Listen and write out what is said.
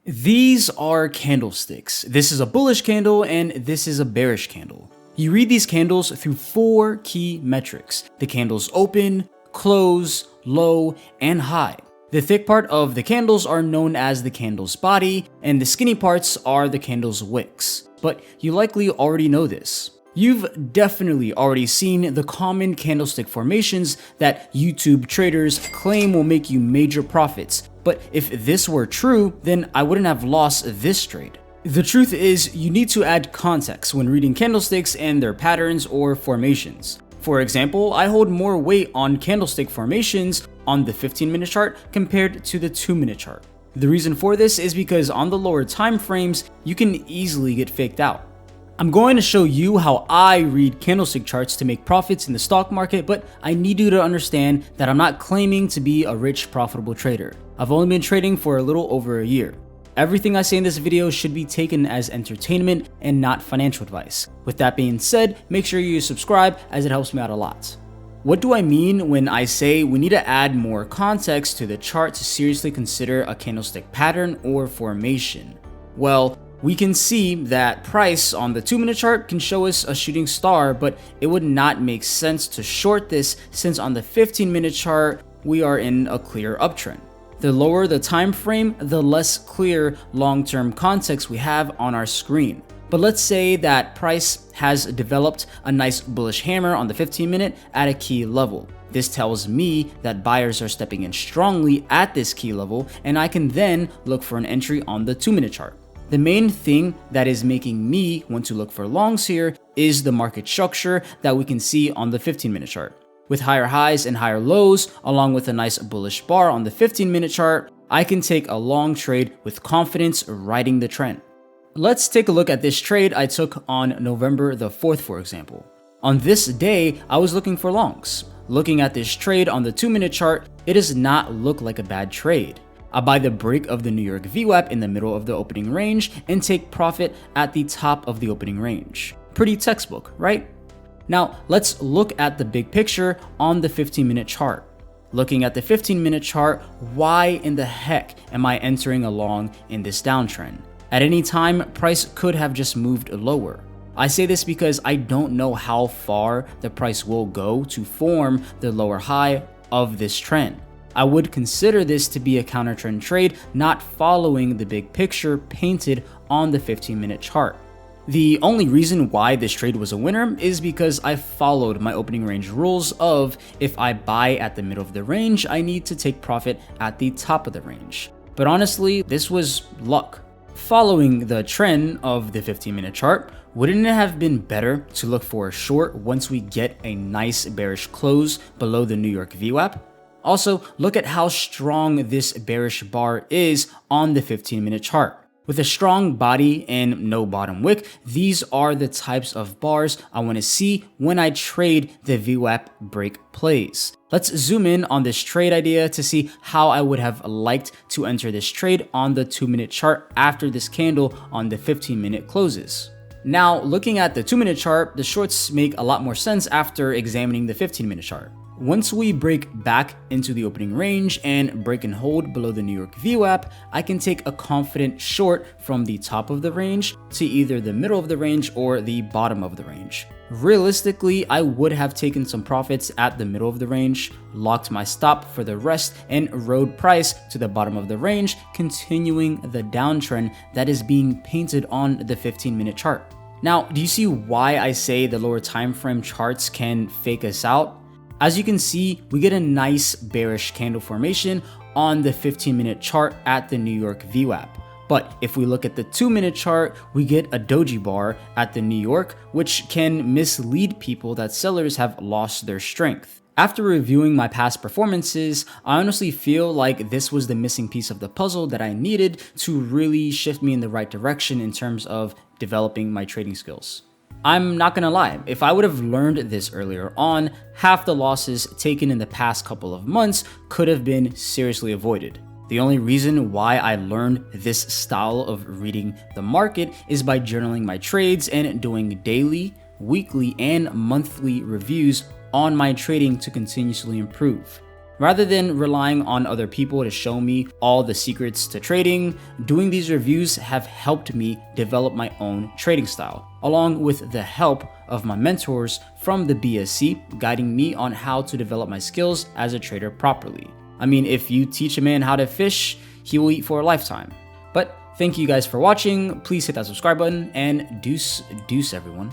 These are candlesticks. This is a bullish candle and this is a bearish candle. You read these candles through 4 key metrics: the candle's open, close, low, and high. The thick part of the candles are known as the candle's body, and the skinny parts are the candle's wicks. But you likely already know this. You've definitely already seen the common candlestick formations that YouTube traders claim will make you major profits. But if this were true, then I wouldn't have lost this trade. The truth is, you need to add context when reading candlesticks and their patterns or formations. For example, I hold more weight on candlestick formations on the 15-minute chart compared to the 2-minute chart. The reason for this is because on the lower time frames, you can easily get faked out. I'm going to show you how I read candlestick charts to make profits in the stock market, but I need you to understand that I'm not claiming to be a rich, profitable trader. I've only been trading for a little over a year. Everything I say in this video should be taken as entertainment and not financial advice. With that being said, make sure you subscribe as it helps me out a lot. What do I mean when I say we need to add more context to the chart to seriously consider a candlestick pattern or formation? Well, we can see that price on the 2-minute chart can show us a shooting star, but it would not make sense to short this since on the 15-minute chart, we are in a clear uptrend. The lower the time frame, the less clear long-term context we have on our screen. But let's say that price has developed a nice bullish hammer on the 15-minute at a key level. This tells me that buyers are stepping in strongly at this key level, and I can then look for an entry on the 2-minute chart. The main thing that is making me want to look for longs here is the market structure that we can see on the 15-minute chart. With higher highs and higher lows, along with a nice bullish bar on the 15-minute chart, I can take a long trade with confidence riding the trend. Let's take a look at this trade I took on November the 4th, for example. On this day, I was looking for longs. Looking at this trade on the 2-minute chart, it does not look like a bad trade. I buy the break of the New York VWAP in the middle of the opening range and take profit at the top of the opening range. Pretty textbook, right? Now, let's look at the big picture on the 15-minute chart. Looking at the 15-minute chart, why in the heck am I entering along in this downtrend? At any time, price could have just moved lower. I say this because I don't know how far the price will go to form the lower high of this trend. I would consider this to be a counter trend trade, not following the big picture painted on the 15-minute chart. The only reason why this trade was a winner is because I followed my opening range rules of if I buy at the middle of the range, I need to take profit at the top of the range. But honestly, this was luck. Following the trend of the 15-minute chart, wouldn't it have been better to look for a short once we get a nice bearish close below the New York VWAP? Also, look at how strong this bearish bar is on the 15-minute chart. With a strong body and no bottom wick, these are the types of bars I want to see when I trade the VWAP break plays. Let's zoom in on this trade idea to see how I would have liked to enter this trade on the 2-minute chart after this candle on the 15-minute closes. Now, looking at the 2-minute chart, the shorts make a lot more sense after examining the 15-minute chart. Once we break back into the opening range and break and hold below the New York VWAP, I can take a confident short from the top of the range to either the middle of the range or the bottom of the range. Realistically, I would have taken some profits at the middle of the range, locked my stop for the rest, and rode price to the bottom of the range, continuing the downtrend that is being painted on the 15-minute chart. Now, do you see why I say the lower time frame charts can fake us out? As you can see, we get a nice bearish candle formation on the 15-minute chart at the New York VWAP. But if we look at the 2-minute chart, we get a doji bar at the New York, which can mislead people that sellers have lost their strength. After reviewing my past performances, I honestly feel like this was the missing piece of the puzzle that I needed to really shift me in the right direction in terms of developing my trading skills. I'm not gonna lie, if I would have learned this earlier on, half the losses taken in the past couple of months could have been seriously avoided. The only reason why I learned this style of reading the market is by journaling my trades and doing daily, weekly, and monthly reviews on my trading to continuously improve. Rather than relying on other people to show me all the secrets to trading, doing these reviews have helped me develop my own trading style, along with the help of my mentors from the BSC guiding me on how to develop my skills as a trader properly. I mean, if you teach a man how to fish, he will eat for a lifetime. But thank you guys for watching. Please hit that subscribe button and deuce everyone.